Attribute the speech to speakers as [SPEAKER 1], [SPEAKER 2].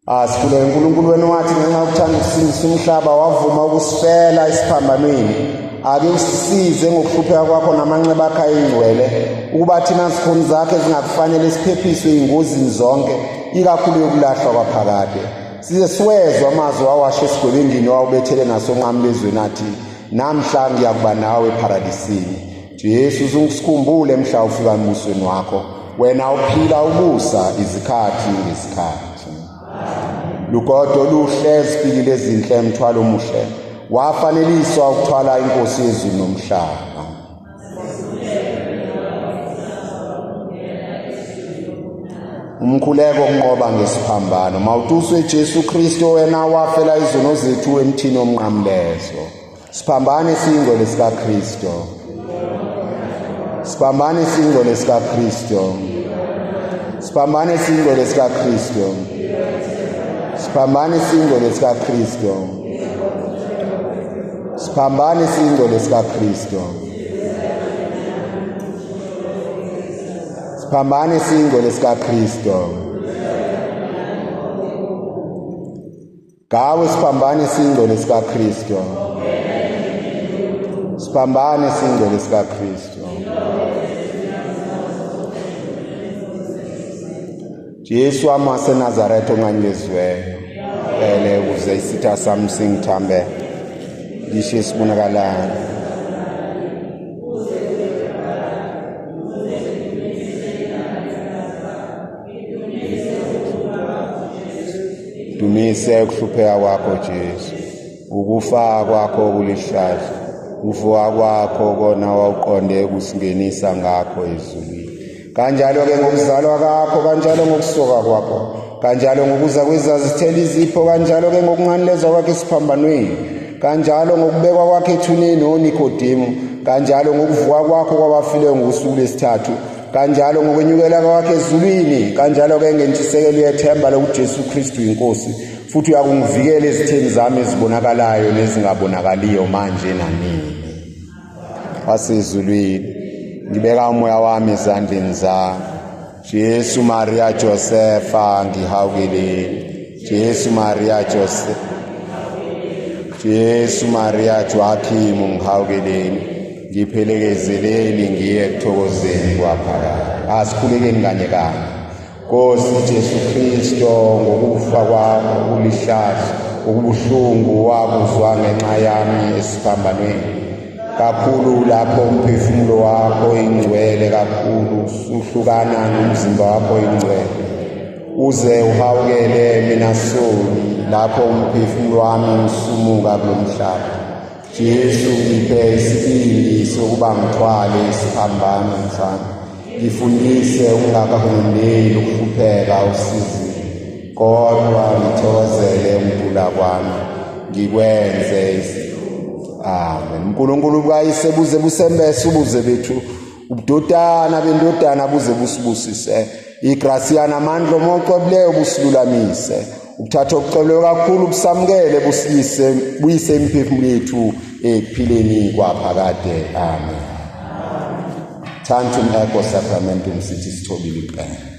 [SPEAKER 1] Asikhuleke uNkulunkulu wena wathi ngenxa yokuthanda ukusindisa umhlaba wavuma ukusifela isiphambanweni. Ake usisize ngokuhlupheka kwakho namanxeba akho ayingcwele ukuba thina zikhona zakhe zingakufanele siphephiswe ingozini zonke ikakhulu yokulahlwa kwaphakade. Size siwezwe amazwi awasho esigwebengini wawubethele nasonqamlezweni athi namhla ngiyakuba nawe eparadisini. Jesu uzungisikhumbule mhla ufika embusweni wakho, wena uphila ubusa izikhathi ngesikhathi. Lugodo luhle zipikile ezinhle emthwalo omuhle wafaneliswa ukuthwala inkosi yezulu nomhlaba. Umkhuleko kunqoba ngesiphambano mawutuswe Jesu Kristu wena wafela izono zethu emthini omnqamlezo. Siphambane singcwele sika Kristu. Siphambane singcwele sika Kristu. Siphambane singcwele sika Kristu. Siphambane singcwele sika Kristu. Siphambane singcwele sika Kristu. Siphambane singcwele sika Kristu. Gawe siphambane singcwele sika Kristu. Siphambane singcwele sika Kristu. Jesu amase Nazareth onqanyezwe ele ukuze isitha sami singithambe lishe sibonakalayo. Dumise ukuhlupheka kwakho Jesu, ukufa kwakho kulihlazo, ukuvuka kwakho kona wawuqonde ukusingenisa ngakho ezulwini. Kanjalo ke ngokuzalwa kwakho, kanjalo ngokusoka kwakho, kanjalo ngokuza kwezazithela izipho, kanjalo ke ngokunganilezwa kwakhe esiphambanweni, kanjalo ngokubekwa kwakhe ethuneni noNikodemu, kanjalo ngokuvuka kwakho kwabafileyo ngosuku lwesithathu, kanjalo ngokwenyukela kwakhe ezulwini, kanjalo ke ngentshisekelo yethemba lokuthi Jesu Kristu inkosi, futhi uyakungivikela ezitheni zami ezibonakalayo nezingabonakaliyo manje nanini. Wasezulwini ngibeka umoya wami ezandleni zakho. Jesu Maria Josepha ngihawukeleni. Jesu Maria Joseph. Jesu Maria Joachim ngihawukeleni. Ngiphelekezeleni ngiye ekuthokozeni kwaphakade. Asikhulekeni kanye kanye. Nkosi Jesu Kristu ngokufa kwakho kulihlazo, ukubuhlungu wakuzwa ngenxa yami esiphambanweni. Kakhulu lapho umphefumulo wakho ingcwele kakhulu uhlukana nomzimba wakho ingcwele, uze uhawukele mina soni lapho umphefumulo wami usumuka kulomhlaba. Jesu ngiphe isibindi sokuba ngithwale isiphambano sami, ngifundise ungakahulumeli ukuhlupheka usizini, kodwa ngithokozele ukuphila kwami ngikwenze Amen. uNkulunkulu bukayise buze busembese ubuze bethu, ubudodana bendodana buze busibusise, igracia namandla omoqobileyo busilulamise, ukuthatha okucebile kakhulu busamukele busiyise buyise imiphefumulo yethu ekuphileni kwaphakade. Amen. Tantum ego sacramentum sithi sithobile impela.